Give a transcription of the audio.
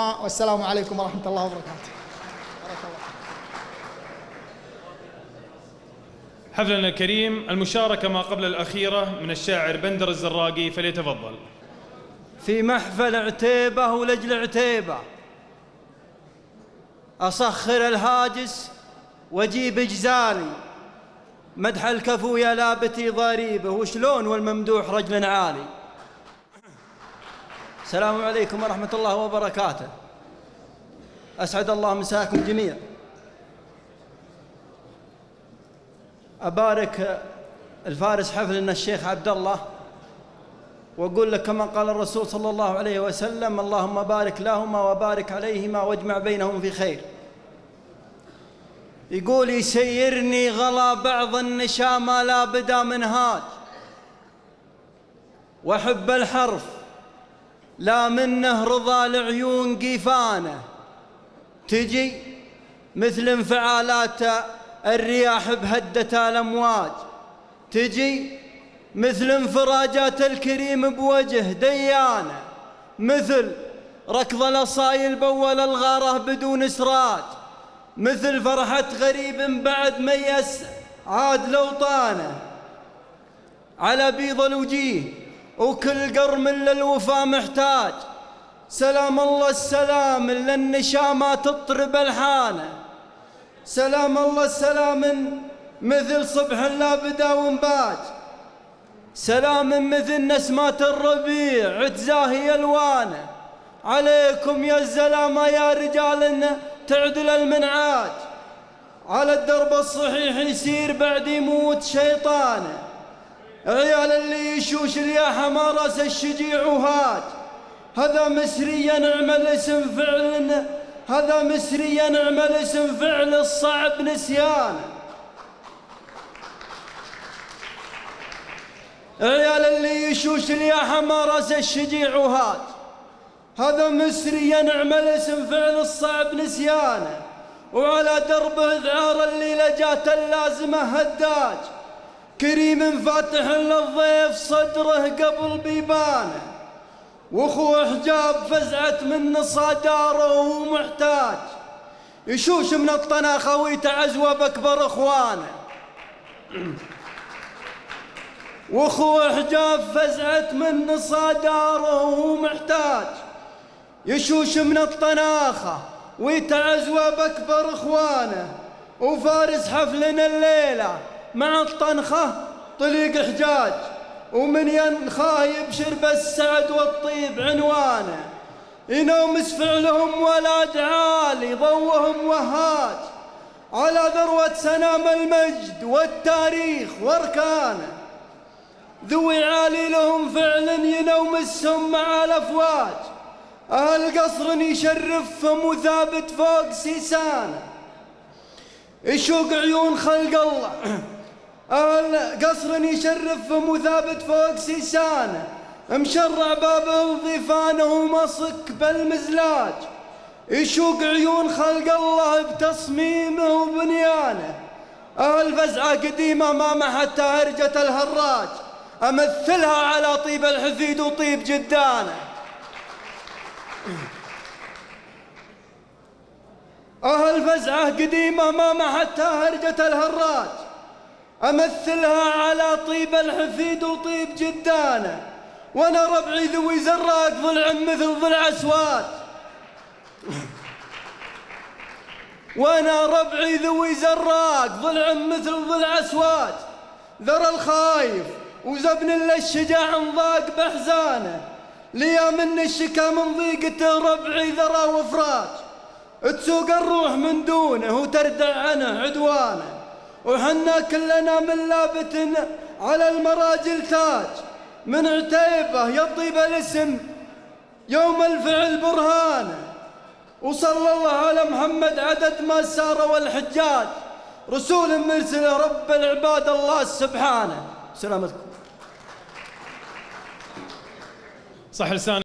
الدعاء، والسلام عليكم ورحمة الله وبركاته. بارك الله. حفلنا الكريم المشاركة ما قبل الأخيرة من الشاعر بندر الزراقي، فليتفضل. في محفل عتيبة ولجل عتيبة أصخر الهاجس وأجيب إجزالي، مدح الكفو يا لابتي ضريبه، وشلون والممدوح رجل عالي. السلام عليكم ورحمة الله وبركاته. أسعد الله مساكم جميعا. أبارك الفارس حفلنا الشيخ عبد الله، وأقول لك كما قال الرسول صلى الله عليه وسلم: اللهم بارك لهما وبارك عليهما واجمع بينهم في خير. يقول: يسيرني غلا بعض النشامى لا بدا منهاج، وحب الحرف لا منه رضا العيون قيفانه، تجي مثل انفعالات الرياح بهدة الأمواج، تجي مثل انفراجات الكريم بوجه ديانه، مثل ركض الأصايل بول الغارة بدون إسراج، مثل فرحة غريب بعد ميس عاد لوطانه، على بيض الوجيه وكل قرم للوفا محتاج. سلام الله السلام للنشامة تطرب الحانه، سلام الله السلام مثل صبح لا بدا وانباج، سلام مثل نسمات الربيع تزاهي الوانه، عليكم يا الزلامه يا رجال تعدل المنعاج، على الدرب الصحيح يسير بعد يموت شيطانه، عيال اللي يشوش الياحة ما راس الشجيع وهاج، هذا مسريا نعم الاسم فعل، هذا مسريا نعم الاسم فعل الصعب نسيانه، عيال اللي يشوش الياحة ما راس الشجيع وهاج، هذا مسريا نعم الاسم فعل الصعب نسيانه، وعلى دربه ذعار اللي لجات اللازمة هداج، كريم فاتح للضيف صدره قبل بيبانه، واخوه حجاب فزعت من صداره وهو محتاج، يشوش من الطناخه ويتعزوى باكبر اخوانه، واخوه حجاب فزعت من صداره وهو محتاج، يشوش من الطناخه ويتعزوى باكبر اخوانه، وفارس حفلنا الليله مع الطنخه طليق حجاج، ومن ينخاه يبشر بالسعد والطيب عنوانه، ينومس فعلهم ولاد عالي ضوهم وهاج، على ذروة سنام المجد والتاريخ واركانه، ذوي عالي لهم فعل ينومسهم مع الافواج، اهل قصر يشرفهم وثابت فوق سيسانه، يشوق عيون خلق الله، أهل قصر يشرفهم وثابت فوق سيسانه، مشرع بابه وضيفانه ومصك بالمزلاج، يشوق عيون خلق الله بتصميمه وبنيانه، أهل فزعة قديمة ما محت هرجة الهراج، أمثلها على طيب الحفيد وطيب جدانه، أهل فزعة قديمة ما محتها هرجة الهراج، أمثلها على طيب الحفيد وطيب جدانه، وأنا ربعي ذوي زراق ضلع مثل ضلع أسواد، وأنا ربعي ذوي زراق ضلع مثل ضلع أسواد، ذرى الخايف وزبن للشجاع انضاق بأحزانه، ليا من الشكا من ضيقته ربعي ذرى وفراج، تسوق الروح من دونه وتردع عنه عدوانه، وحنا كلنا من لابت على المراجل تاج، من عتيبة يطيب الاسم يوم الفعل برهانه، وصلى الله على محمد عدد ما سار والحجاج، رسول مرسله رب العباد الله سبحانه. سلامتكم. صح لسان